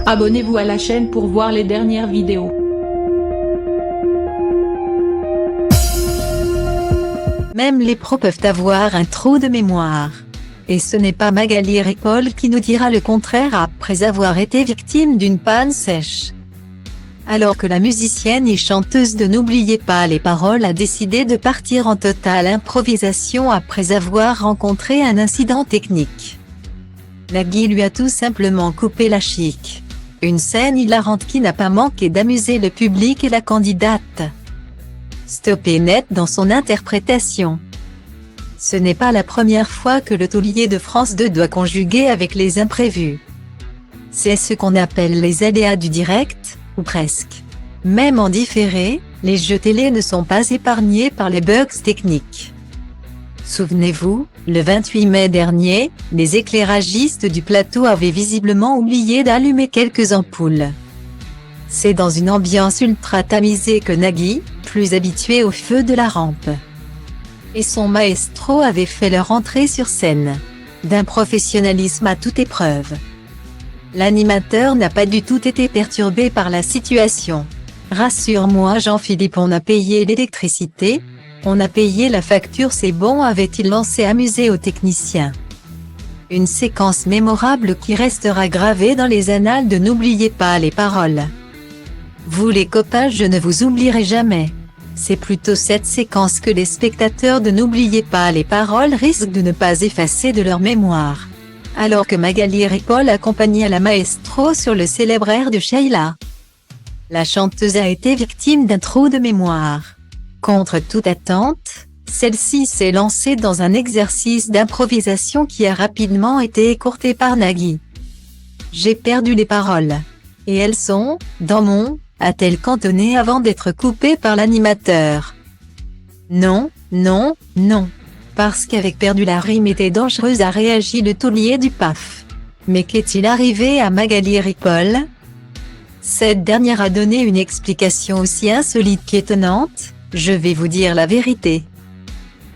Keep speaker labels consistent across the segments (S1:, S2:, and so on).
S1: Abonnez-vous à la chaîne pour voir les dernières vidéos.
S2: Même les pros peuvent avoir un trou de mémoire. Et ce n'est pas Magali Ripoll qui nous dira le contraire après avoir été victime d'une panne sèche. Alors que la musicienne et chanteuse de N'oubliez pas les paroles a décidé de partir en totale improvisation après avoir rencontré un incident technique. Nagui lui a tout simplement coupé la chic. Une scène hilarante qui n'a pas manqué d'amuser le public et la candidate. Stoppé net dans son interprétation. Ce n'est pas la première fois que le taulier de France 2 doit conjuguer avec les imprévus. C'est ce qu'on appelle les aléas du direct, ou presque. Même en différé, les jeux télé ne sont pas épargnés par les bugs techniques. Souvenez-vous, le 28 mai dernier, les éclairagistes du plateau avaient visiblement oublié d'allumer quelques ampoules. C'est dans une ambiance ultra tamisée que Nagui, plus habitué au feu de la rampe, et son maestro avaient fait leur entrée sur scène. D'un professionnalisme à toute épreuve. L'animateur n'a pas du tout été perturbé par la situation. Rassure-moi Jean-Philippe, on a payé l'électricité, on a payé la facture, c'est bon, avait-il lancé amusé au technicien. Une séquence mémorable qui restera gravée dans les annales de N'oubliez pas les paroles. Vous les copains, je ne vous oublierai jamais. C'est plutôt cette séquence que les spectateurs de N'oubliez pas les paroles risquent de ne pas effacer de leur mémoire. Alors que Magali Ripoll accompagnait la maestro sur le célèbre air de Sheila. La chanteuse a été victime d'un trou de mémoire. Contre toute attente, celle-ci s'est lancée dans un exercice d'improvisation qui a rapidement été écourté par Nagui. J'ai perdu les paroles. Et elles sont, dans mon, a-t-elle cantonné avant d'être coupée par l'animateur. Non, non, non. Parce qu'avec perdu la rime était dangereuse, a réagi le taulier du PAF. Mais qu'est-il arrivé à Magali Ripoll? Cette dernière a donné une explication aussi insolite qu'étonnante. Je vais vous dire la vérité.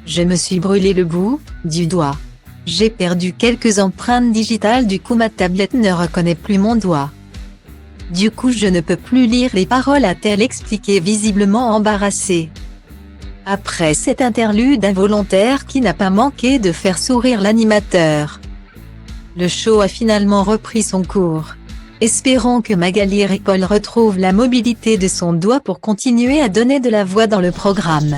S2: Je me suis brûlé le bout du doigt. J'ai perdu quelques empreintes digitales, du coup ma tablette ne reconnaît plus mon doigt. Du coup je ne peux plus lire les paroles, a-t-elle expliqué, visiblement embarrassée. Après cet interlude involontaire qui n'a pas manqué de faire sourire l'animateur. Le show a finalement repris son cours. Espérons que Magali Ripoll retrouve la mobilité de son doigt pour continuer à donner de la voix dans le programme.